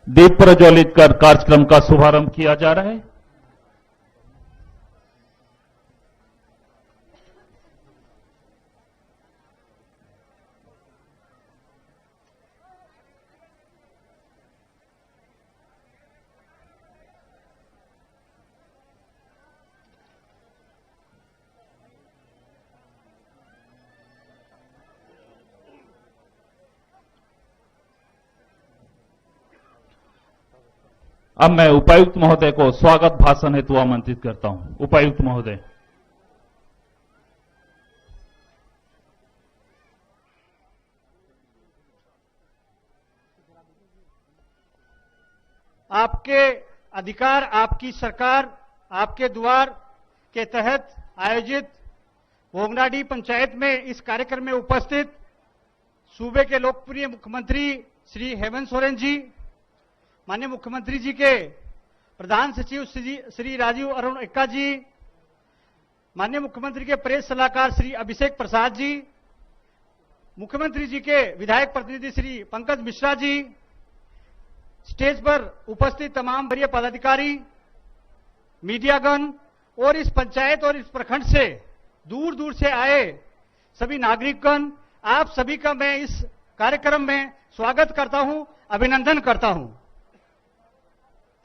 दीप प्रज्वलित कर कार्यक्रम का शुभारंभ किया जा रहा है। अब मैं उपायुक्त महोदय को स्वागत भाषण हेतु आमंत्रित करता हूं। उपायुक्त महोदय। आपके अधिकार, आपकी सरकार, आपके द्वार के तहत आयोजित भोगनाडीह पंचायत में इस कार्यक्रम में उपस्थित सूबे के लोकप्रिय मुख्यमंत्री श्री हेमंत सोरेन जी, माननीय मुख्यमंत्री जी के प्रधान सचिव श्री राजीव अरुण एक्का जी, माननीय मुख्यमंत्री के प्रेस सलाहकार श्री अभिषेक प्रसाद जी, मुख्यमंत्री जी के विधायक प्रतिनिधि श्री पंकज मिश्रा जी, स्टेज पर उपस्थित तमाम वरीय पदाधिकारी, मीडियागण और इस पंचायत और इस प्रखंड से दूर दूर से आए सभी नागरिकगण, आप सभी का मैं इस कार्यक्रम में स्वागत करता हूं, अभिनंदन करता हूं।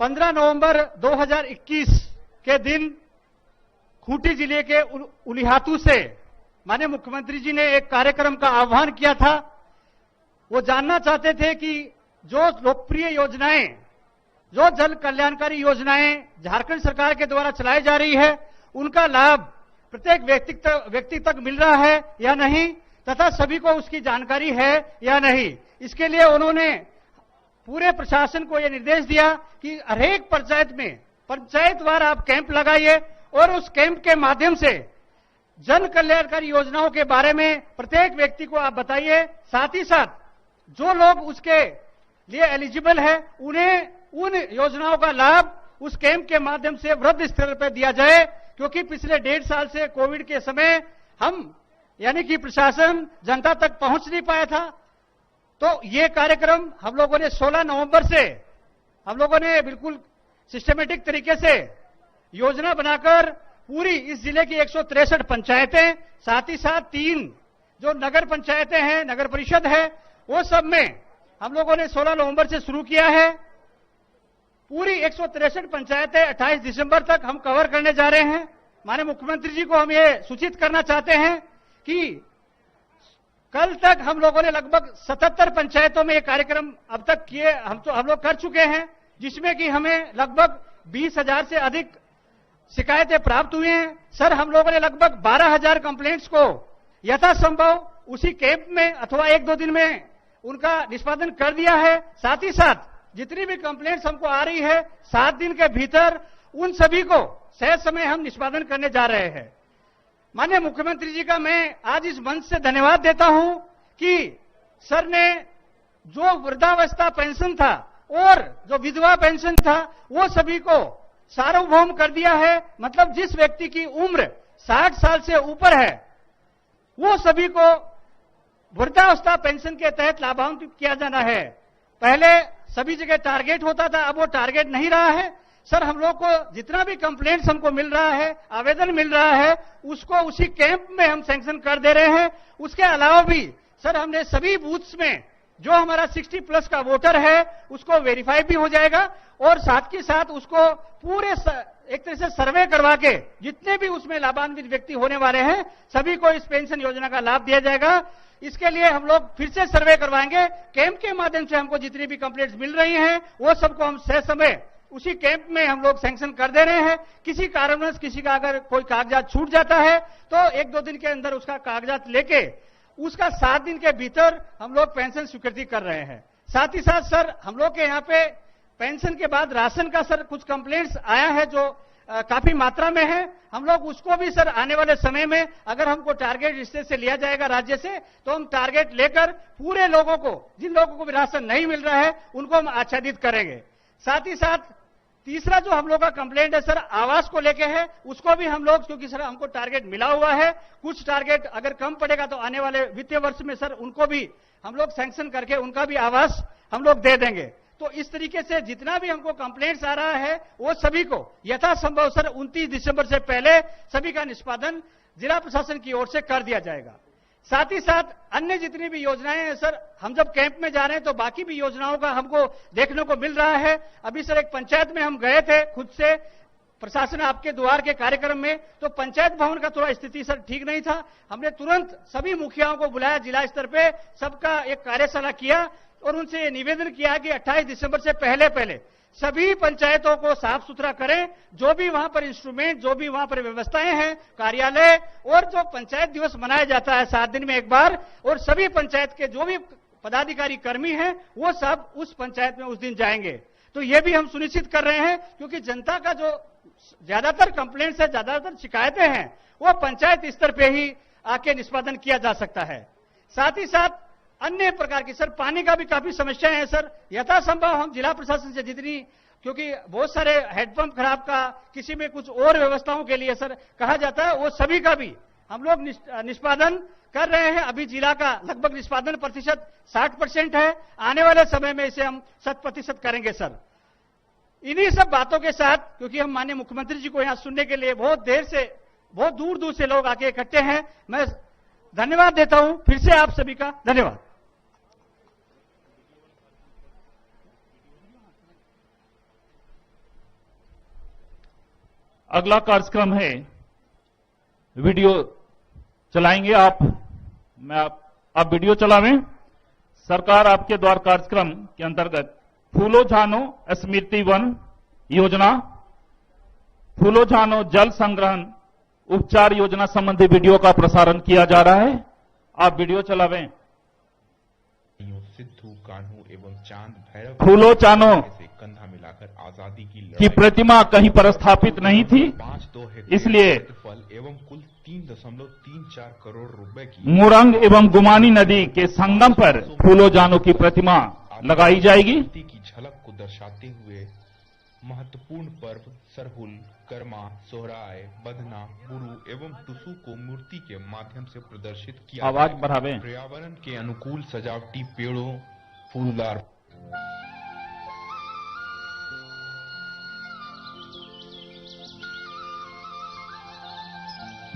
15 नवंबर 2021 के दिन खूंटी जिले के उलिहातू से माननीय मुख्यमंत्री जी ने एक कार्यक्रम का आह्वान किया था। वो जानना चाहते थे कि जो लोकप्रिय योजनाएं, जो जन कल्याणकारी योजनाएं झारखंड सरकार के द्वारा चलाई जा रही है, उनका लाभ प्रत्येक व्यक्ति तक मिल रहा है या नहीं, तथा सभी को उसकी जानकारी है या नहीं। इसके लिए उन्होंने पूरे प्रशासन को यह निर्देश दिया कि हर एक पंचायत में पंचायतवार आप कैंप लगाइए और उस कैंप के माध्यम से जन कल्याणकारी योजनाओं के बारे में प्रत्येक व्यक्ति को आप बताइए। साथ ही साथ जो लोग उसके लिए एलिजिबल है, उन्हें उन योजनाओं का लाभ उस कैंप के माध्यम से वृहद स्तर पर दिया जाए, क्योंकि पिछले 1.5 साल से कोविड के समय हम यानी कि प्रशासन जनता तक पहुंच नहीं पाया था। तो ये कार्यक्रम हम लोगों ने 16 नवंबर से हम लोगों ने बिल्कुल सिस्टमेटिक तरीके से योजना बनाकर पूरी इस जिले की 163 पंचायतें, साथ ही साथ 3 जो नगर पंचायतें हैं, नगर परिषद है, वो सब में हम लोगों ने 16 नवंबर से शुरू किया है। पूरी 163 पंचायतें 28 दिसंबर तक हम कवर करने जा रहे हैं। माननीय मुख्यमंत्री जी को हम ये सूचित करना चाहते हैं कि कल तक हम लोगों ने लगभग 77 पंचायतों में ये कार्यक्रम अब तक किए, हम लोग कर चुके हैं, जिसमें कि हमें लगभग 20,000 से अधिक शिकायतें प्राप्त हुई हैं। सर, हम लोगों ने लगभग 12,000 कंप्लेंट्स को यथासंभव उसी कैंप में अथवा 1-2 दिन में उनका निष्पादन कर दिया है। साथ ही साथ जितनी भी कंप्लेंट्स हमको आ रही है, 7 दिन के भीतर उन सभी को सहज समय हम निष्पादन करने जा रहे हैं। माननीय मुख्यमंत्री जी का मैं आज इस मंच से धन्यवाद देता हूं कि सर ने जो वृद्धावस्था पेंशन था और जो विधवा पेंशन था, वो सभी को सार्वभौम कर दिया है। मतलब जिस व्यक्ति की उम्र 60 साल से ऊपर है, वो सभी को वृद्धावस्था पेंशन के तहत लाभान्वित किया जाना है। पहले सभी जगह टारगेट होता था, अब वो टारगेट नहीं रहा है। सर, हम लोग को जितना भी कंप्लेंट्स हमको मिल रहा है, आवेदन मिल रहा है, उसको उसी कैंप में हम सैंक्शन कर दे रहे हैं। उसके अलावा भी सर, हमने सभी बूथ्स में जो हमारा 60+ का वोटर है उसको वेरीफाई भी हो जाएगा और साथ के साथ उसको पूरे एक तरह से सर्वे करवा के जितने भी उसमें लाभान्वित व्यक्ति होने वाले हैं, सभी को इस पेंशन योजना का लाभ दिया जाएगा। इसके लिए हम लोग फिर से सर्वे करवाएंगे। कैंप के माध्यम से हमको जितनी भी कंप्लेंट्स मिल रही हैं, वो सबको हम सह समय उसी कैंप में हम लोग सैंक्शन कर दे रहे हैं। किसी कारणवश किसी का अगर कोई कागजात छूट जाता है तो 1-2 दिन के अंदर उसका कागजात लेके उसका 7 दिन के भीतर हम लोग पेंशन स्वीकृति कर रहे हैं। साथ ही साथ सर, हम लोग के यहाँ पे पेंशन के बाद राशन का सर कुछ कंप्लेंट्स आया है जो काफी मात्रा में है। हम लोग उसको भी सर आने वाले समय में अगर हमको टारगेट इससे से लिया जाएगा राज्य से, तो हम टारगेट लेकर पूरे लोगों को, जिन लोगों को भी राशन नहीं मिल रहा है, उनको हम आच्छादित करेंगे। साथ ही साथ तीसरा जो हम लोग का कंप्लेंट है सर, आवास को लेके है। उसको भी हम लोग, क्योंकि सर हमको टारगेट मिला हुआ है, कुछ टारगेट अगर कम पड़ेगा तो आने वाले वित्तीय वर्ष में सर उनको भी हम लोग सैंक्शन करके उनका भी आवास हम लोग दे देंगे। तो इस तरीके से जितना भी हमको कंप्लेंट्स आ रहा है वो सभी को यथासंभव सर 29 दिसंबर से पहले सभी का निष्पादन जिला प्रशासन की ओर से कर दिया जाएगा। साथ ही साथ अन्य जितनी भी योजनाएं हैं सर, हम जब कैंप में जा रहे हैं तो बाकी भी योजनाओं का हमको देखने को मिल रहा है। अभी सर एक पंचायत में हम गए थे खुद से प्रशासन आपके द्वार के कार्यक्रम में, तो पंचायत भवन का थोड़ा स्थिति सर ठीक नहीं था। हमने तुरंत सभी मुखियाओं को बुलाया, जिला स्तर पे सबका एक कार्यशाला किया और उनसे ये निवेदन किया कि 28 दिसंबर से पहले पहले सभी पंचायतों को साफ सुथरा करें। जो भी वहां पर इंस्ट्रूमेंट, जो भी वहां पर व्यवस्थाएं हैं, कार्यालय और जो पंचायत दिवस मनाया जाता है 7 दिन में एक बार, और सभी पंचायत के जो भी पदाधिकारी कर्मी हैं वो सब उस पंचायत में उस दिन जाएंगे। तो ये भी हम सुनिश्चित कर रहे हैं, क्योंकि जनता का जो ज्यादातर कंप्लेंट्स है, ज्यादातर शिकायतें हैं, वो पंचायत स्तर पे ही आके निष्पादन किया जा सकता है। साथ ही साथ अन्य प्रकार की सर पानी का भी काफी समस्याएं हैं सर। यथासंभव हम जिला प्रशासन से जितनी, क्योंकि बहुत सारे हैंडपंप खराब का, किसी में कुछ और व्यवस्थाओं के लिए सर कहा जाता है, वो सभी का भी हम लोग निष्पादन कर रहे हैं। अभी जिला का लगभग निष्पादन प्रतिशत 60% है। आने वाले समय में इसे हम 100% करेंगे सर। इन्हीं सब बातों के साथ, क्योंकि हम माननीय मुख्यमंत्री जी को यहां सुनने के लिए बहुत देर से, बहुत दूर दूर से लोग आके इकट्ठे हैं, मैं धन्यवाद देता हूं फिर से आप सभी का। धन्यवाद। अगला कार्यक्रम है, वीडियो चलाएंगे आप। आप वीडियो चलावें। सरकार आपके द्वार कार्यक्रम के अंतर्गत फूलो झानो स्मृति वन योजना, फूलो झानो जल संग्रहण उपचार योजना संबंधी वीडियो का प्रसारण किया जा रहा है। आप वीडियो चलावें। सिद्धू, कान्हू एवं चांद भैरव फूलो चानो से कंधा मिलाकर आजादी की प्रतिमा कहीं पर स्थापित नहीं थी, 5-2 हेक्टेयर इसलिए क्षेत्रफल एवं कुल 3.34 करोड़ रुपए की मुरंग एवं गुमानी नदी के संगम पर फूलो जानो की प्रतिमा लगाई जाएगी। की झलक को दर्शाते हुए महत्वपूर्ण पर्व सरहुल, कर्मा, सोहराय, बधना, गुरु एवं टुसु को मूर्ति के माध्यम से प्रदर्शित किया। आवाज बढ़ावें। पर्यावरण के अनुकूल सजावटी पेड़ों, फूलदार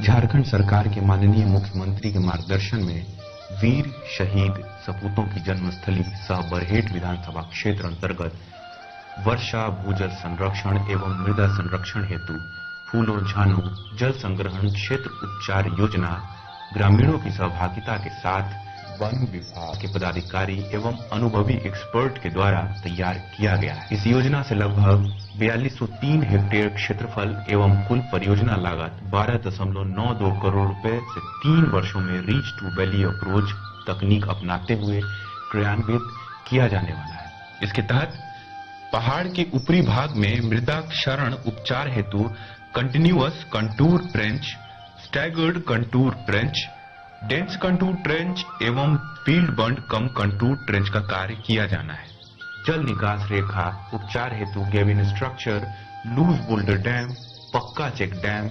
झारखंड सरकार के माननीय मुख्यमंत्री के मार्गदर्शन में वीर शहीद सपूतों की जन्मस्थली सह बरहेट विधानसभा क्षेत्र अंतर्गत वर्षा भूजल संरक्षण एवं मृदा संरक्षण हेतु फूलो झानो जल संग्रहण क्षेत्र उपचार योजना ग्रामीणों की सहभागिता के साथ वन विभाग के पदाधिकारी एवं अनुभवी एक्सपर्ट के द्वारा तैयार किया गया है। इस योजना से लगभग 4203 हेक्टेयर क्षेत्रफल एवं कुल परियोजना लागत 12.92 करोड़ रुपए से 3 वर्षों में रीच टू वैली अप्रोच तकनीक अपनाते हुए क्रियान्वित किया जाने वाला है। इसके तहत पहाड़ के ऊपरी भाग में मृदा क्षरण उपचार हेतु continuous contour trench, staggered contour trench, dense contour trench एवं फील्ड बंड कम कंटूर ट्रेंच का कार्य किया जाना है। जल निकास रेखा उपचार हेतु gabion structure, loose boulder dam, पक्का check dam,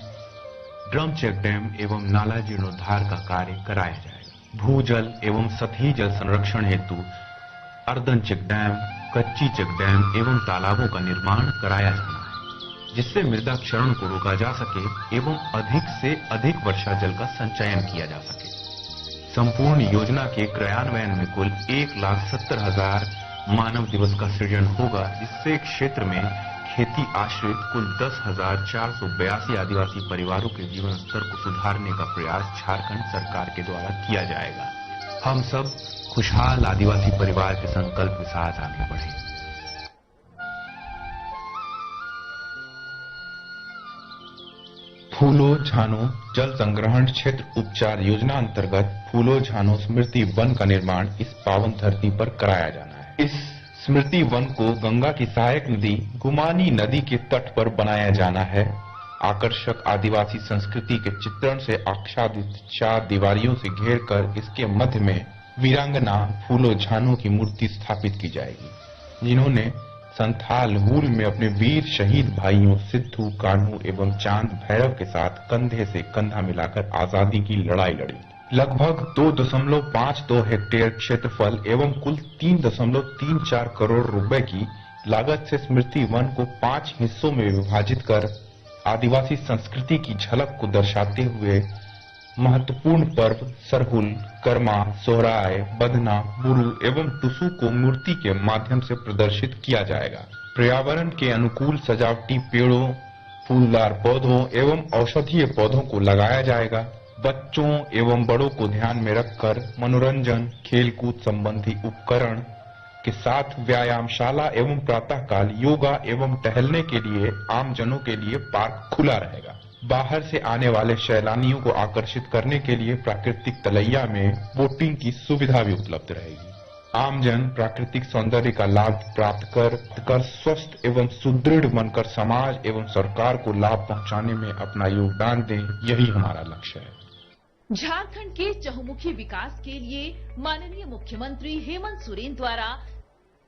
drum check dam एवं नाला जीर्णोद्धार का कार्य कराया जाएगा। भूजल एवं सतही जल संरक्षण हेतु अर्धन चेक डैम, कच्ची चेक डैम एवं तालाबों का निर्माण कराया जाना है, जिससे मृदा क्षरण को रोका जा सके एवं अधिक से अधिक वर्षा जल का संचयन किया जा सके। संपूर्ण योजना के क्रियान्वयन में कुल 1,70,000 मानव दिवस का सृजन होगा, जिससे क्षेत्र में खेती आश्रित कुल 10,482 आदिवासी परिवारों के जीवन स्तर को सुधारने का प्रयास झारखंड सरकार के द्वारा किया जाएगा। हम सब खुशहाल आदिवासी परिवार के संकल्प के साथ आगे बढ़े। फूलो झानो जल संग्रहण क्षेत्र उपचार योजना अंतर्गत फूलो झानो स्मृति वन का निर्माण इस पावन धरती पर कराया जाना है। इस स्मृति वन को गंगा की सहायक नदी गुमानी नदी के तट पर बनाया जाना है। आकर्षक आदिवासी संस्कृति के चित्रण से आच्छादित 4 दीवारियों से घेर कर इसके मध्य में वीरांगना फूलो झानो की मूर्ति स्थापित की जाएगी, जिन्होंने संथाल हूल में अपने वीर शहीद भाइयों सिद्धू, कान्हू एवं चांद भैरव के साथ कंधे से कंधा मिलाकर आजादी की लड़ाई लड़ी। लगभग 2.52 हेक्टेयर क्षेत्रफल एवं कुल 3.34 करोड़ रुपए की लागत से स्मृति वन को 5 हिस्सों में विभाजित कर आदिवासी संस्कृति की झलक को दर्शाते हुए महत्वपूर्ण पर्व सरहुल, करमा, सोहराय, बदना, बुरु एवं टुसु को मूर्ति के माध्यम से प्रदर्शित किया जाएगा। पर्यावरण के अनुकूल सजावटी पेड़ों, फूलदार पौधों एवं औषधीय पौधों को लगाया जाएगा। बच्चों एवं बड़ों को ध्यान में रखकर मनोरंजन, खेलकूद संबंधी उपकरण के साथ व्यायामशाला एवं प्रातःकाल योगा एवं टहलने के लिए आमजनों के लिए पार्क खुला रहेगा। बाहर से आने वाले सैलानियों को आकर्षित करने के लिए प्राकृतिक तलैया में बोटिंग की सुविधा भी उपलब्ध रहेगी। आमजन प्राकृतिक सौंदर्य का लाभ प्राप्त कर स्वस्थ एवं सुदृढ़ बनकर समाज एवं सरकार को लाभ पहुंचाने में अपना योगदान दें, यही हमारा लक्ष्य है। झारखंड के चहुमुखी विकास के लिए माननीय मुख्यमंत्री हेमंत सोरेन द्वारा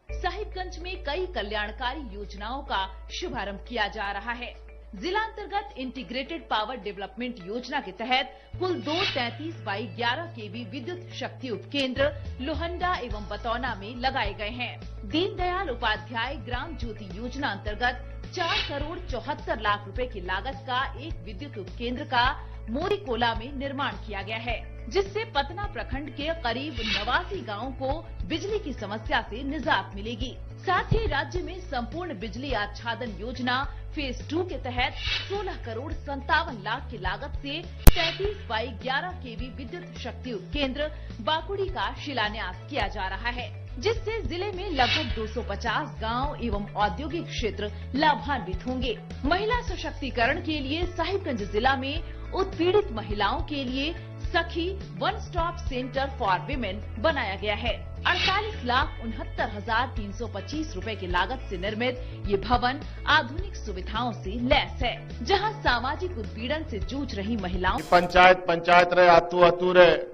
साहिबगंज में कई कल्याणकारी योजनाओं का शुभारंभ किया जा रहा है। जिला अंतर्गत इंटीग्रेटेड पावर डेवलपमेंट योजना के तहत कुल 2 33/11 केवी विद्युत शक्ति उपकेंद्र लोहंडा एवं बतौना में लगाए गए हैं। दीनदयाल उपाध्याय ग्राम ज्योति योजना अंतर्गत 4 करोड़ 74 लाख रुपए की लागत का एक विद्युत उपकेंद्र का मोरीकोला में निर्माण किया गया है, जिससे पतना प्रखंड के करीब 89 गांवों को बिजली की समस्या से निजात मिलेगी। साथ ही राज्य में संपूर्ण बिजली आच्छादन योजना फेज 2 के तहत 16 करोड़ 57 लाख की लागत से 33/11 केवी विद्युत शक्ति उपकेंद्र बाकुड़ी का शिलान्यास किया जा रहा है, जिससे जिले में लगभग 250 गांव एवं औद्योगिक क्षेत्र लाभान्वित होंगे। महिला सशक्तिकरण के लिए साहिबगंज जिला में उत्पीड़ित महिलाओं के लिए सखी one stop centre for women बनाया गया है। 48,69,325 रुपए की लागत से निर्मित ये भवन आधुनिक सुविधाओं से लैस है, जहां सामाजिक उत्पीड़न से जूझ रही महिलाओं पंचायत रे आतू रे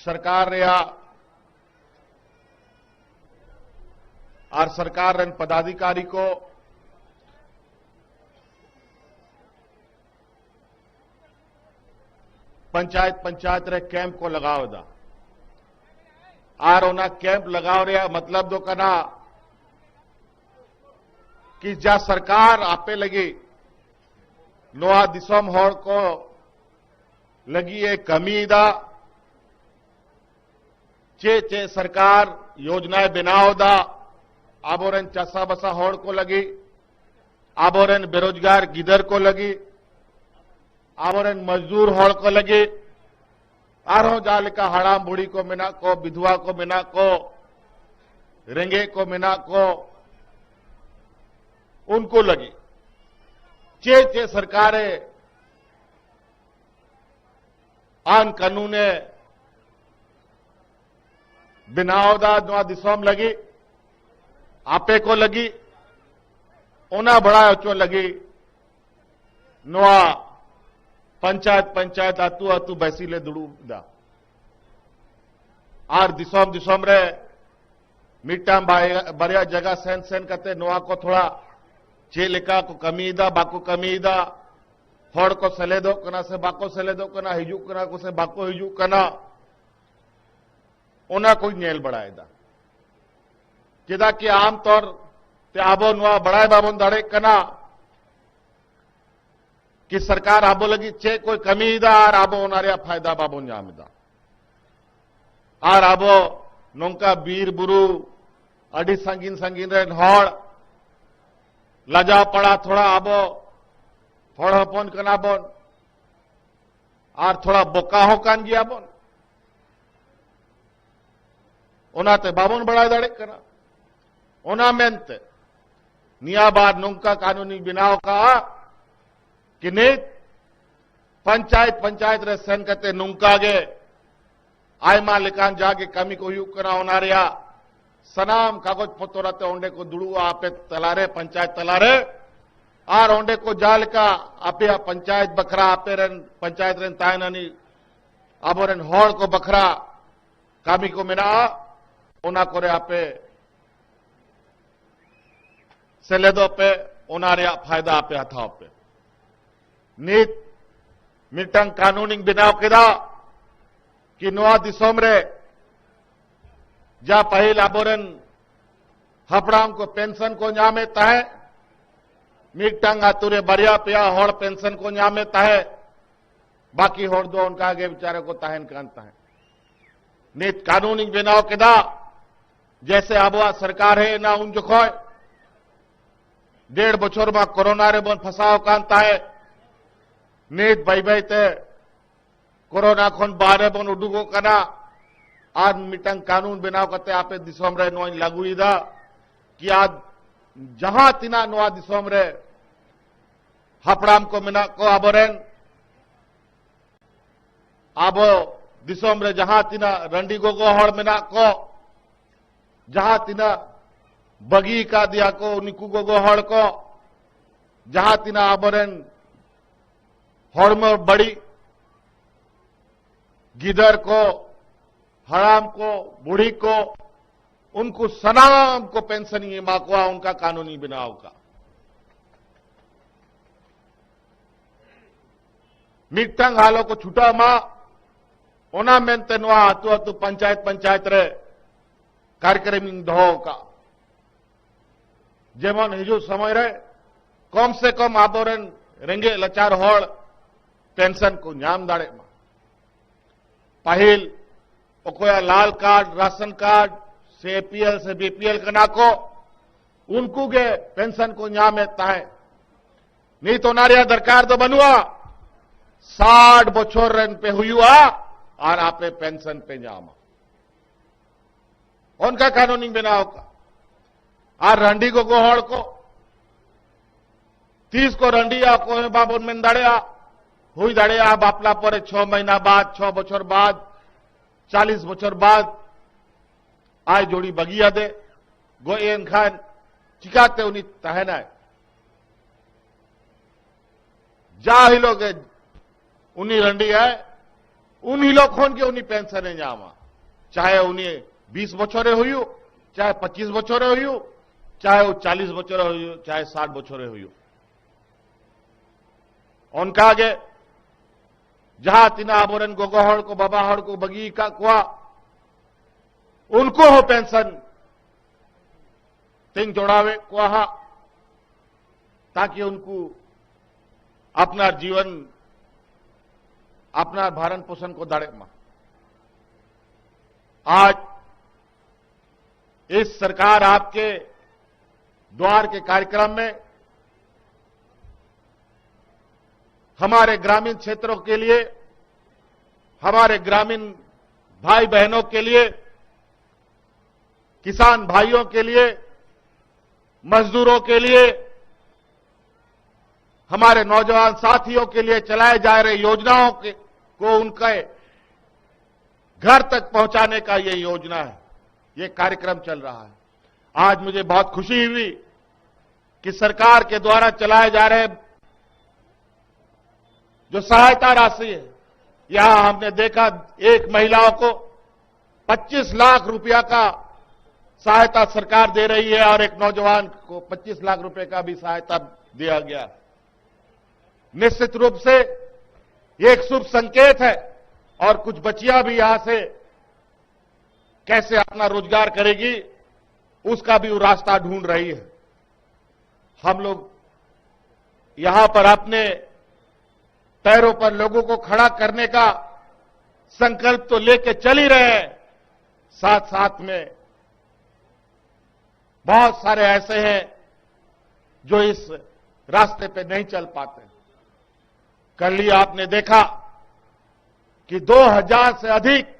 सरकार रे और सरकार रन पदाधिकारी को पंचायत रे कैंप को लगाओ दा और उना कैंप लगाओ रे मतलब दो कना कि जा सरकार आपे लगी नोआ दिसोम होड़ को लगी है कमी दा चे सरकार योजनाएं बनाओ दा आबोरन चसा बसा होड़ को लगी, आबोरन बेरोजगार गिदर को लगी, आबोरन मजदूर होड़ को लगी, आरो जालिका हड़ाम बुढ़ी को मिना को, विधवा को मिना को, रेंगे को मिना को, उनको लगी। चे सरकारें आन कानूने बिनावदा नवा दिसोम लगी, आपे को लगी, ओना बड़ा ओचो लगी, नवा पंचायत आतू बैसीले दुड़ू दा आर दिसोम रे मिट्टाम बरिया जगह सेन करते नोआ को थोड़ा चेलिका को कमी दा बाको कमी दा होड़ को सेलेदो कना से बाको सेलेदो कना हिजू कना को से बाको हिजू कना ओना कोई नेल बढ़ाए दा चेदा कि आमतौर ते आबो नुआ बढ़ाए बाबन दाड़े कना कि सरकार आबो लगी चे कोई कमी दा और आबो ओनारिया फायदा बाबो जामिदा और आबो नोंका बीर बुरु अड़ी संगीन रे हड़ लजा पड़ा थोड़ा आबो थोड़ा हपन कना बोन और थोड़ा बोका हो कान गया बोन ओनाते बाबन बढ़ाए दाड़े कना ओना मेनते निया बार नोंका कानूनी बिनाव का कि नहीं पंचायत रे सेन करते नुंका गे आयमा लेकान जाके कमी को यू करा होनारिया सनाम कागज पत्तोराते ओंडे को दुड़ू आपे तलारे पंचायत तलारे और ओंडे को जाल का आपे पंचायत बखरा आपे रन पंचायत रन तायनानी आबोरन होड़ को बखरा कामी को मिना ओना कोरे आपे सेलेदो पे ओनारिया फायदा आपे हथाओ पे नीत मिटंग कानूनी बनाव केदा कि नोआ दिसोम रे जा पहिल आबोरन हपड़ाम को पेंशन को ᱧᱟᱢᱮ ताहे मिटंग आतुरे बरिया पिया हड़ पेंशन को ᱧᱟᱢᱮ ताहे बाकी हड़ दो उनका आगे बेचारे को ताहन कांता है नित कानूनी बनाव केदा जैसे आबवा सरकार है ना उन जोखोय 1.5 बछर में कोरोना रे बन फसाव कांता है नित बाई बाई ते कोरोना खन बारे बन उडुगो कना आज मिटंग कानून बनाव करते आपे दिसोम रे नोइन लागुईदा कि आज जहां तिना नोआ दिसोम रे हपड़ाम को मिना को आबोरेन आबो दिसोम रे जहां तिना रंडी गोगो हड़ मिना को जहां तिना बगी का दिया को निकू गोगो हड़ को जहां तिना आबोरेन हड़ में बड़ी गिदर को हराम को बूढ़ी को उनको सनाम को पेंशन ये माकवा उनका कानूनी बनाव का मिटंग हालो को छुटा मां ओना मेनते नोआ आतु आतु पंचायत रे कार्यक्रम दो का जेमन हिजू समय रे कम से कम आबोरेन रेंगे लचार हड़ पेंशन को ᱧᱟᱢ दाड़े मा पहिल ओकोया लाल कार्ड राशन कार्ड से एपीएल से बीपीएल कना को उनको के पेंशन को ᱧᱟᱢᱮ ताहे नहीं तो नारिया दरकार तो बनुआ 60 बछर रेन पे हुआ और आपे पेंशन पे ᱧᱟᱢᱟ उनका कानूनी बनाव का और रंडी को गोहड़ को 30 को रंडिया को बाबन में दाड़िया हुई दाड़िया बापला पर 6 महीना बाद 6 बछर बाद 40 बछर बाद आय जोड़ी बगिया दे गोयन खान चिकाते उन्हीं तहना जा ही लोग उन्हीं रंडी है उन्हीं लोग खोन के उन्हीं पेंशन है ᱧામা चाहे उन्हीं 20 बछरे हुई चाहे 25 बछरे हुई चाहे वो 40 बछरे हुई चाहे 60 बछरे हुई उनका आगे जहां तिना आबोरन गोगोहड़ को बाबाहड़ को बगी का कुआ उनको हो पेंशन तिंग जोड़ावे कुआ ताकि उनको अपना जीवन अपना भरण पोषण को दाड़े मा आज इस सरकार आपके द्वार के कार्यक्रम में हमारे ग्रामीण क्षेत्रों के लिए हमारे ग्रामीण भाई बहनों के लिए किसान भाइयों के लिए मजदूरों के लिए हमारे नौजवान साथियों के लिए चलाए जा रहे योजनाओं को उनके घर तक पहुंचाने का ये योजना है, ये कार्यक्रम चल रहा है। आज मुझे बहुत खुशी हुई कि सरकार के द्वारा चलाए जा रहे जो सहायता राशि है, यहां हमने देखा एक महिलाओं को 25 लाख रुपया का सहायता सरकार दे रही है और एक नौजवान को 25 लाख रुपए का भी सहायता दिया गया। निश्चित रूप से ये एक शुभ संकेत है और कुछ बच्चियां भी यहां से कैसे अपना रोजगार करेगी उसका भी वो रास्ता ढूंढ रही है। हम लोग यहां पर अपने पैरों पर लोगों को खड़ा करने का संकल्प तो लेके चल ही रहे हैं, साथ साथ में बहुत सारे ऐसे हैं जो इस रास्ते पे नहीं चल पाते। कल ही आपने देखा कि 2000 से अधिक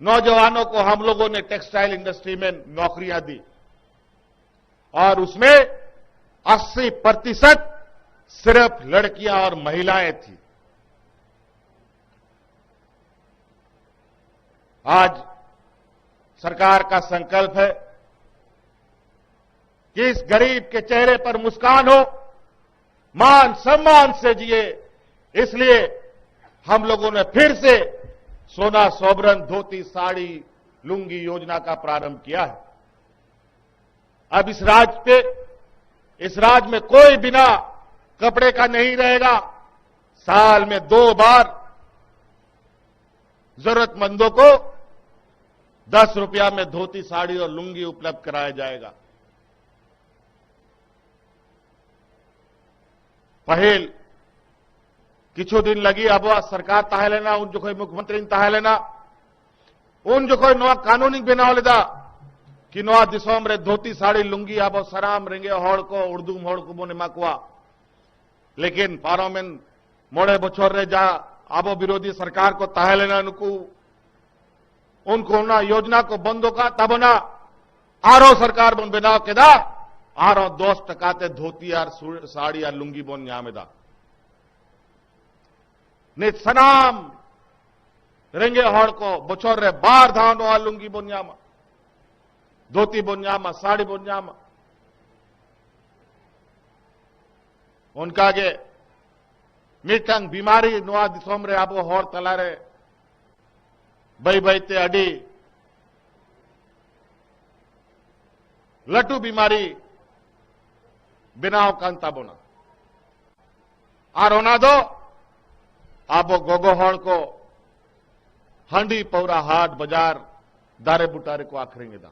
नौजवानों को हम लोगों ने टेक्सटाइल इंडस्ट्री में नौकरियां दी और उसमें 80% सिर्फ लड़कियां और महिलाएं थी। आज सरकार का संकल्प है कि इस गरीब के चेहरे पर मुस्कान हो, मान सम्मान से जिए, इसलिए हम लोगों ने फिर से सोना सोबरन धोती साड़ी लुंगी योजना का प्रारंभ किया है। अब इस राज्य में कोई बिना कपड़े का नहीं रहेगा, साल में 2 बार जरूरतमंदों को 10 रुपया में धोती, साड़ी और लुंगी उपलब्ध कराया जाएगा। पहल किछु दिन लगी अब सरकार ताहे लेना, उन जो कोई मुख्यमंत्री ताहे लेना, उन जो कोई नवा कानूनी बनाव लेदा कि नवा दिसोम रे धोती, साड़ी, लुंगी अब सराम रेंगे हड़ को उर्दूम हड़ को बोने माकवा। लेकिन पार्लियामेंट मोड़े बछर रे जा अब विरोधी सरकार को ताहे लेना उनको ना योजना को बंद होगा तब ना आरो सरकार बन बनाव के दा आरो 10% धोती और साड़ी और लुंगी बोन यामेदा ने सनाम रेंगे हड़ को बछर रे बार धानो आ लुंगी बोन यामा, धोती बोन यामा, साड़ी बोन यामा। उनका गे मिटंग बीमारी नवा दिसोम रे अब हड़ तलारे बैते अडी लटू बीमारी बनाव कांता बोना और ओना दो आबो गोगो हड़ को हांडी पौरा हाट बाजार दारे बुटारे को आखरेंगे दा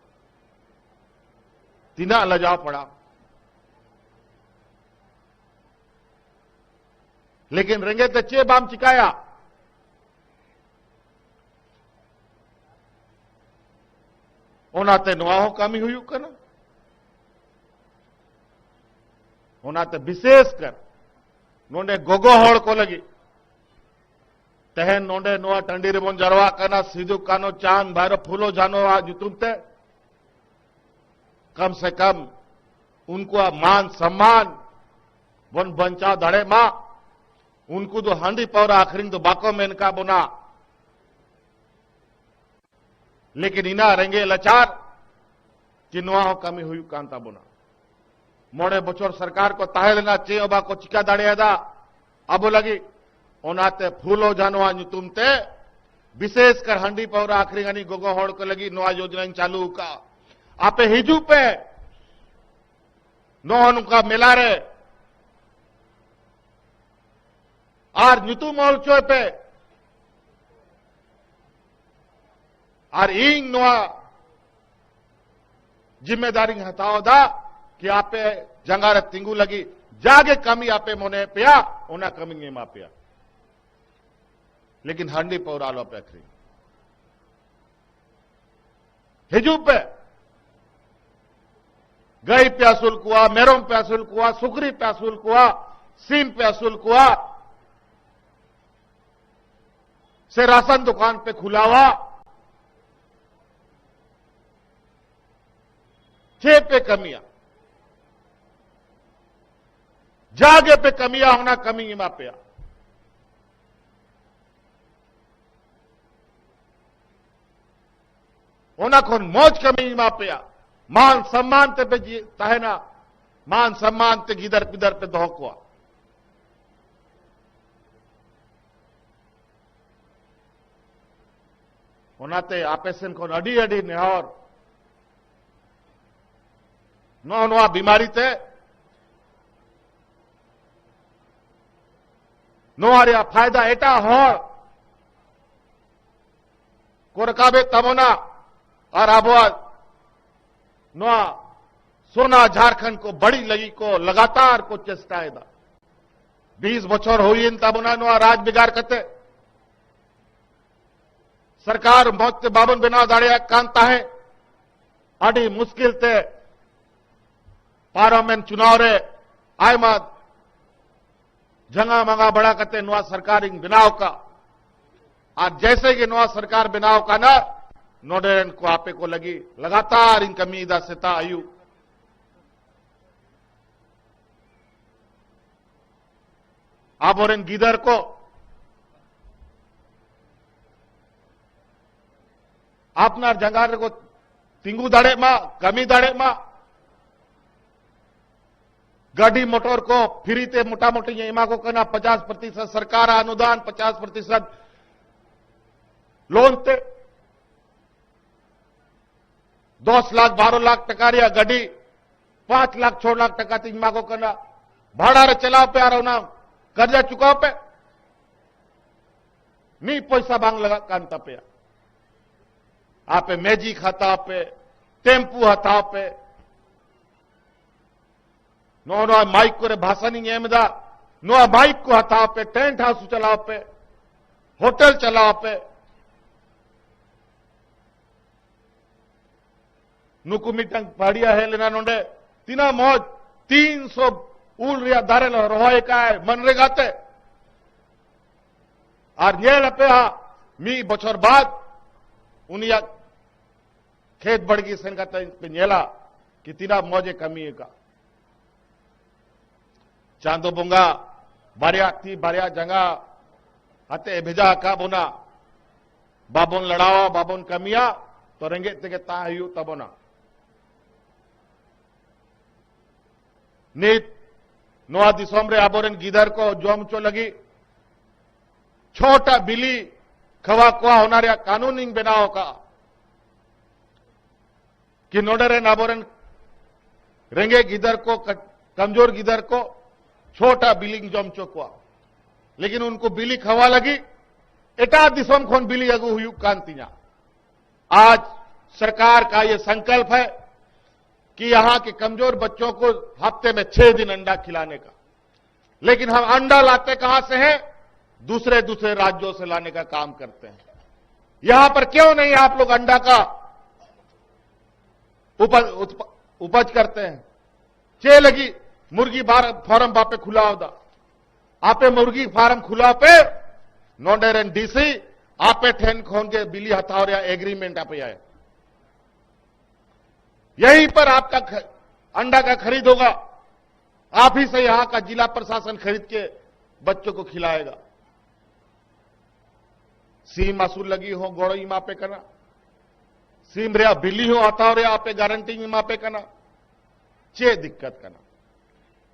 तीना लजा पड़ा। लेकिन रेंगे तो चे बाम चिकाया ओनाते नवाहो कामी हुई कना ओनाते विशेष कर नोंडे गोगो हड़ को लगी तहन नोंडे नोआ टंडी रे बोन जरवा कना सीधु कानो चांद भारो फूलो जानो आ जुतुमते कम से कम उनको मान सम्मान बोन बंचा धड़े मां उनको तो हांडी पौरा आखिरी तो बाको में इनका बोना। लेकिन इना रेंगे लचार कि नुआ कमी हुई कांता बोना मोड़े बचोर सरकार को ताहे लेना चे ओबा को चिका दाड़े दा अब लगी ओनाते फूलो जानवा तुमते विशेष कर हांडी पौरा आखिरी गनी गोगो होड़ को लगी नुआ योजना चालू का आपे हिजू पे नो का मिला रे और नुतु मोर्चो पे और इंग नोआ जिम्मेदारी हटाओ दा कि आपे जंगार तिंगू लगी जागे कमी आपे मोने पिया ओना कमी मा पिया। लेकिन हांडी पौरालो पे अखरी हिजू पे गई पे असुल कुआ, मेरों पे असुल कुआ, सुकरी पे असुल कुआ, सीम पे असुल कुआ से राशन दुकान पे खुलावा छे पे कमियां जागे पे कमियां होना कमी मा पिया। होना कौन मौज कमी मा पिया मान सम्मान ते पे तहना मान सम्मान ते गिदर पिदर पे धोकुआ। होनाते आपेसन को अडी अडी नेहर नो नवा बीमारी ते नोआरिया फायदा एटा हर कोरकाबे तमोना और आबोद नोआ सोना झारखंड को बड़ी लगी को लगातार को चेष्टाएदा 20 बछर हुई इन तमोना नोआ राज बिगाड़ करते सरकार मौत के बाबन बिना दाड़िया कांता है अड़ी मुश्किल थे पार्लियामेंट चुनाव रे आय मत जंगा मंगा बड़ा करते नवा सरकार इन बिनाव का आज जैसे कि नवा सरकार बिनाव का ना नोडेन को आपे को लगी लगातार इन कमीदा सेता आयु आप और इन गिदर को आपना जंगार को तिंगू दाड़े मा कमी दाड़े मा गाड़ी मोटर को फ्री ते मोटा मोटी एमा को करना 50% सरकार अनुदान 50% लोन ते 10 लाख 12 लाख टका रिया गाड़ी 5 लाख 6 लाख टका तीमा को करना भाड़ा रे चलाव पे आ रहा ना कर्जा चुकाव पे नी पैसा बांग लगा कान तपया आपे मैजिक हता पे टेम्पू हता पे नो माइक को भाषण एमदा नो माइक को हता पे टेंट हाउस चलाओ पे होटल चलाओ पे नुकु मिटंग पहाड़िया है लेना नोंडे तीना मौज 300 उल रिया दारे रोहाय का है मनरेगा ते और नेल पे हा मी बचर बाद उनिया खेत बड़गी सेन का पे नेला कि तीना मौजे कमी का चांदो बुंगा बारिया जंगा हते भेजा का बोना बाबोन लड़ावा बाबोन कमिया तो रेंगे ते ता हयु तबोना नीत नोआ दिसोम रे आबोरन गिदर को जोमचो लगी छोटा बिली खवा कुआ होना कानूनिंग बनाओ का कि नोडरे नाबोरन रेंगे गिदर को कमजोर गिदर को छोटा बिलिंग जोमचो कुआ लेकिन उनको बिली खवा लगी एटा दिसोम खोन बिली अगु हुई कांतिया आज सरकार का यह संकल्प है कि यहां के कमजोर बच्चों को हफ्ते में 6 दिन अंडा खिलाने का लेकिन हम अंडा लाते कहां से हैं दूसरे राज्यों से लाने का काम करते हैं यहां पर क्यों नहीं आप लोग अंडा का उपज करते हैं चे लगी मुर्गी फार्म बापे खुला होदा आपे मुर्गी फार्म खुला पे नोडेरन डीसी आपे ठेन खोन के बिली हथावर या एग्रीमेंट आपे आए यहीं पर आपका अंडा का खरीद होगा आप ही से यहां का जिला प्रशासन खरीद के बच्चों को खिलाएगा सीम असूल लगी हो गोड़ी मापे करना सीम रे बिल्ली हो आता रे आपे गारंटी मापे करना चे दिक्कत करना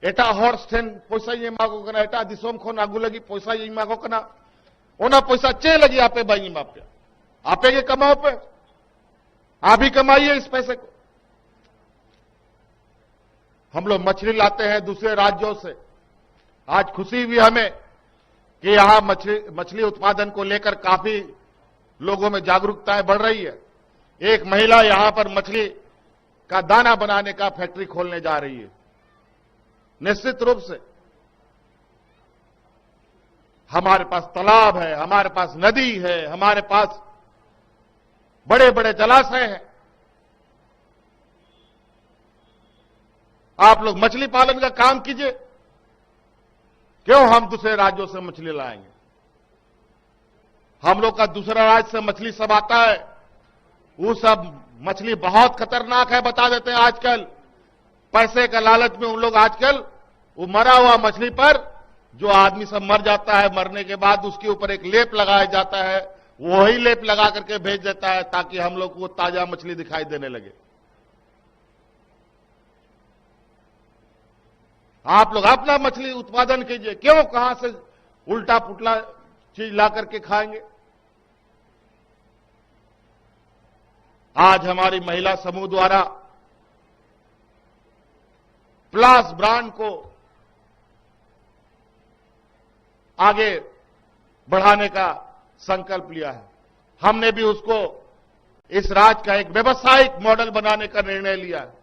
एटा हॉर्स ठेन पैसा ये मांगो करना एटा दिसोम खोन आगू लगी पैसा ये मांगो करना ओना पैसा चे लगी आपे बाई मापे आपे के कमाओ पे आप ही कमाइए इस पैसे को हम लोग मछली लाते हैं दूसरे राज्यों से आज खुशी हुई हमें कि यहां मछली उत्पादन को लेकर काफी लोगों में जागरूकता बढ़ रही है एक महिला यहां पर मछली का दाना बनाने का फैक्ट्री खोलने जा रही है निश्चित रूप से हमारे पास तालाब है हमारे पास नदी है हमारे पास बड़े बड़े जलाशय हैं आप लोग मछली पालन का काम कीजिए क्यों हम दूसरे राज्यों से मछली लाएंगे हम लोग का दूसरा राज्य से मछली सब आता है वो सब मछली बहुत खतरनाक है बता देते हैं आजकल पैसे का लालच में उन लोग आजकल वो मरा हुआ मछली पर जो आदमी सब मर जाता है मरने के बाद उसके ऊपर एक लेप लगाया जाता है वही लेप लगा करके भेज देता है ताकि हम लोग को ताजा मछली दिखाई देने लगे आप लोग अपना मछली उत्पादन कीजिए क्यों कहां से उल्टा पुटला चीज ला करके खाएंगे आज हमारी महिला समूह द्वारा प्लास ब्रांड को आगे बढ़ाने का संकल्प लिया है हमने भी उसको इस राज्य का एक व्यावसायिक मॉडल बनाने का निर्णय लिया है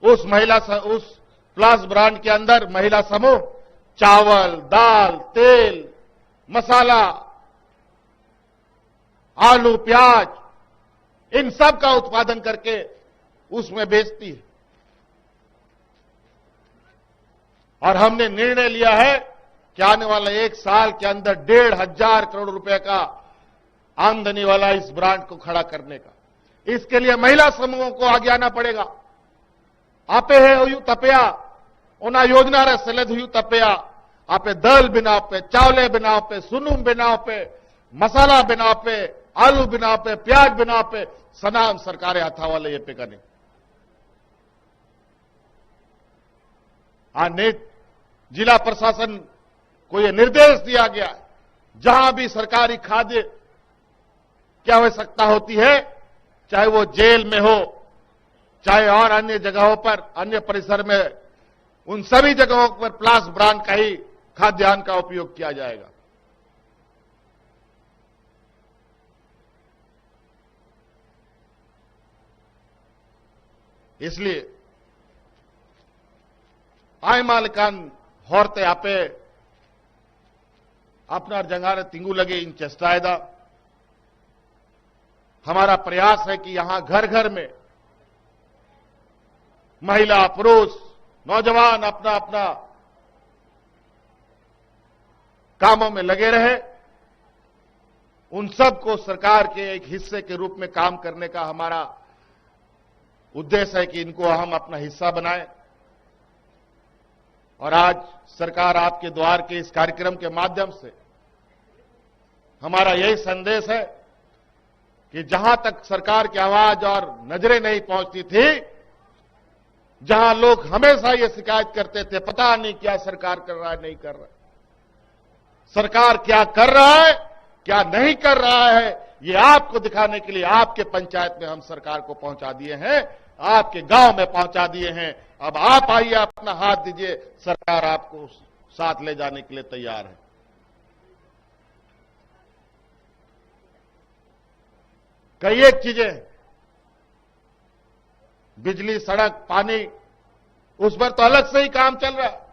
उस प्लास ब्रांड के अंदर महिला समूह चावल दाल तेल मसाला आलू प्याज इन सब का उत्पादन करके उसमें बेचती है और हमने निर्णय लिया है कि आने वाले 1 साल के अंदर 1,500 करोड़ रुपए का आमदनी वाला इस ब्रांड को खड़ा करने का इसके लिए महिला समूहों को आगे आना पड़ेगा आपे है हुई तपया ओना योजना रे सेलेद हुई तपया आपे दल बिना पे चावले बिना पे सुनुम बिना पे मसाला बिना पे आलू बिना पे प्याज बिना पे सनाम सरकारें हथा वाले ये पे करने नेट जिला प्रशासन को यह निर्देश दिया गया जहां भी सरकारी खाद्य की आवश्यकता होती है चाहे वो जेल में हो चाहे और अन्य जगहों पर अन्य परिसर में उन सभी जगहों पर प्लास ब्रांड का ही खाद्यान्न का उपयोग किया जाएगा इसलिए आयमा लेकान हौरते आपे अपना जंगारे तिंगू लगे इन चेष्टायदा हमारा प्रयास है कि यहां घर घर में महिला पुरुष नौजवान अपना अपना कामों में लगे रहे, उन सबको सरकार के एक हिस्से के रूप में काम करने का हमारा उद्देश्य है कि इनको हम अपना हिस्सा बनाएं। और आज सरकार आपके द्वार के इस कार्यक्रम के माध्यम से हमारा यही संदेश है कि जहां तक सरकार की आवाज और नजरें नहीं पहुंचती थी, जहां लोग हमेशा ये शिकायत करते थे पता नहीं क्या सरकार कर रहा है नहीं कर रहा है, सरकार क्या कर रहा है क्या नहीं कर रहा है, ये आपको दिखाने के लिए आपके पंचायत में हम सरकार को पहुंचा दिए हैं, आपके गांव में पहुंचा दिए हैं। अब आप आइए, अपना हाथ दीजिए, सरकार आपको साथ ले जाने के लिए तैयार है। कई एक चीजें, बिजली, सड़क, पानी, उस पर तो अलग से ही काम चल रहा है।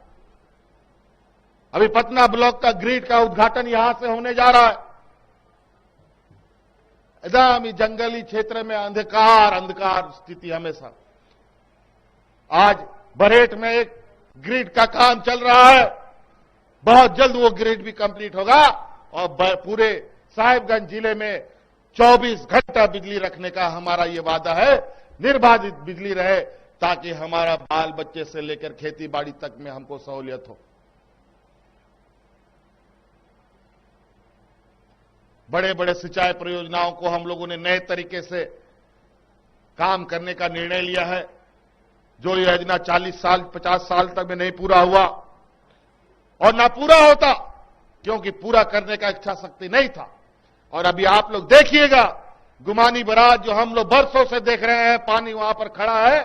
अभी पटना ब्लॉक का ग्रिड का उद्घाटन यहां से होने जा रहा है। एकदम जंगली क्षेत्र में अंधकार अंधकार स्थिति हमेशा। आज बरहेट में एक ग्रिड का काम चल रहा है, बहुत जल्द वो ग्रिड भी कंप्लीट होगा और पूरे साहिबगंज जिले में 24 घंटा बिजली रखने का हमारा ये वादा है, निर्बाधित बिजली रहे ताकि हमारा बाल बच्चे से लेकर खेती बाड़ी तक में हमको सहूलियत हो। बड़े बड़े सिंचाई परियोजनाओं को हम लोगों ने नए तरीके से काम करने का निर्णय लिया है। जो योजना 40 साल 50 साल तक में नहीं पूरा हुआ और ना पूरा होता क्योंकि पूरा करने का इच्छा शक्ति नहीं था। और अभी आप लोग देखिएगा, गुमानी बराज जो हम लोग बरसों से देख रहे हैं, पानी वहां पर खड़ा है,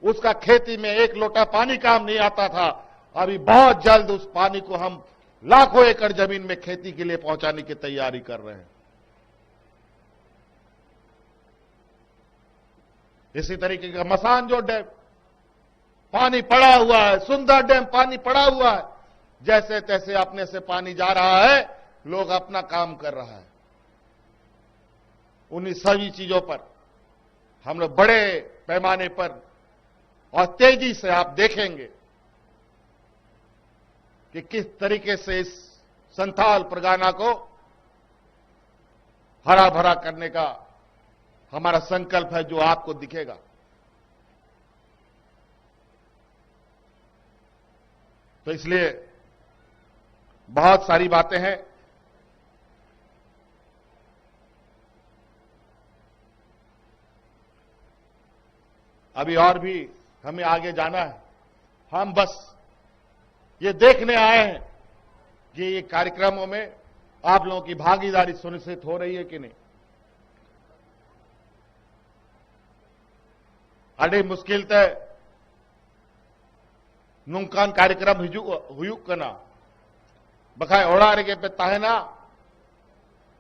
उसका खेती में एक लोटा पानी काम नहीं आता था। अभी बहुत जल्द उस पानी को हम लाखों एकड़ जमीन में खेती के लिए पहुंचाने की तैयारी कर रहे हैं। इसी तरीके का मसानजोड़ डैम पानी पड़ा हुआ है, सुंदर डैम पानी पड़ा हुआ है, जैसे तैसे अपने से पानी जा रहा है, लोग अपना काम कर रहा है। उन्हीं सभी चीजों पर हम लोग बड़े पैमाने पर और तेजी से आप देखेंगे कि किस तरीके से इस संथाल परगना को हरा भरा करने का हमारा संकल्प है, जो आपको दिखेगा। तो इसलिए बहुत सारी बातें हैं। अभी और भी हमें आगे जाना है। हम बस ये देखने आए हैं कि ये कार्यक्रमों में आप लोगों की भागीदारी सुनिश्चित हो रही है कि नहीं। अड़ी मुश्किल ते नुकान कार्यक्रम हुयुक कना बखाय ओड़ा रेगे पे ताहेना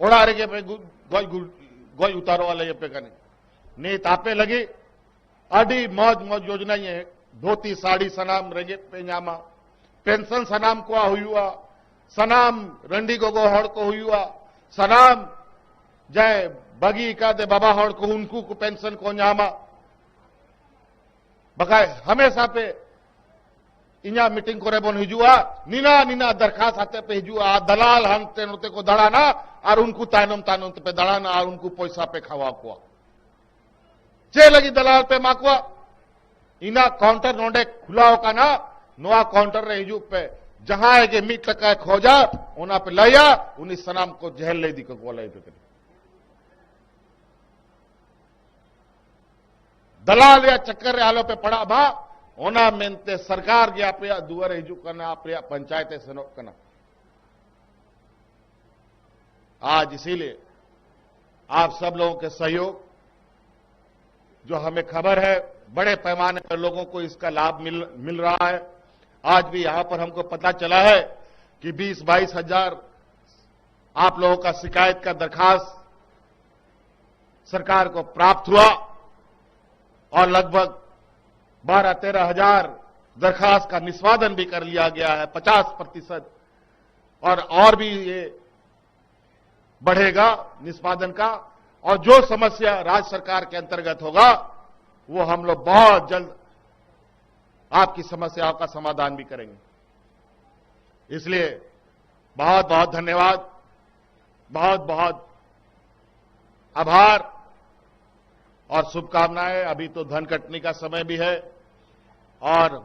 ओड़ा रेगे पे गोय उतारो वाले ये पे कने नीत आपे लगी अड़ी मौज मौज योजना ये धोती साड़ी सनाम रेगे पे न्यामा पेंशन सनाम को हुआ सनाम रंडी गोगो हड़ को हुआ सनाम जय बगी का दे बाबा हड़ को उनको को पेंशन को न्यामा बकाय हमेशा पे इन्या मीटिंग को रेबोन हिजुआ नीना नीना दरखास्त आते पे हिजुआ दलाल हंते नोते को दड़ाना और उनको तायनम तायनम पे दड़ाना और उनको पैसा पे खवा कुआ चे लगी दलाल पे माकुआ इना काउंटर नोडे खुला होगा ना नोआ काउंटर रे हिजू पे जहां है कि मीट टका खोजा उना पे लाया उन्हीं सनाम को जेल ले दी को बोला पे दलाल या चक्कर रे आलो पे पड़ा भा ओना मेनते सरकार गया पे दुआर हिजू करना पे पंचायत से नो करना। आज इसीलिए आप सब लोगों के सहयोग जो हमें खबर है बड़े पैमाने पर लोगों को इसका लाभ मिल रहा है। आज भी यहां पर हमको पता चला है कि 20-22 हजार आप लोगों का शिकायत का दरखास्त सरकार को प्राप्त हुआ और लगभग 12-13 हजार दरखास्त का निष्पादन भी कर लिया गया है 50%, और भी ये बढ़ेगा निष्पादन का। और जो समस्या राज्य सरकार के अंतर्गत होगा वो हम लोग बहुत जल्द आपकी समस्याओं का समाधान भी करेंगे। इसलिए बहुत बहुत धन्यवाद, बहुत बहुत आभार और शुभकामनाएं। अभी तो धन कटनी का समय भी है और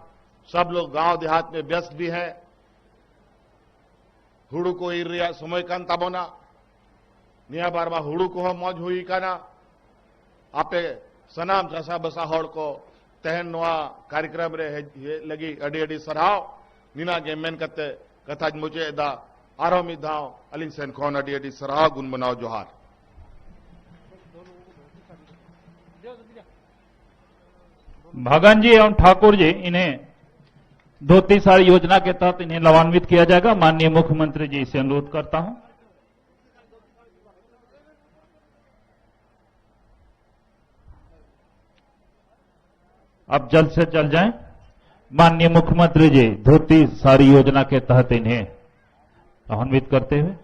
सब लोग गांव देहात में व्यस्त भी हैं। हुड़ू को इरिया समय कान ताबोना निया बारमा हुड़ू को हम मौज हुई काना आपे सनाम चासा बसा हड़ को तहन नोआ कार्यक्रम रे लगी अडी अडी सराव नीना के मेन कते कथा मुझे दा आरोमी दाव अलिंग सेन खोन अडी अडी सराव गुण मनाओ जोहार। भागन जी एवं ठाकुर जी, इन्हें धोती साड़ी योजना के तहत इन्हें लाभान्वित किया जाएगा। माननीय मुख्यमंत्री जी से अनुरोध करता हूं। अब जल्द से जल्द जाएं। माननीय मुख्यमंत्री जी धोती साड़ी योजना के तहत इन्हें लाभान्वित करते हुए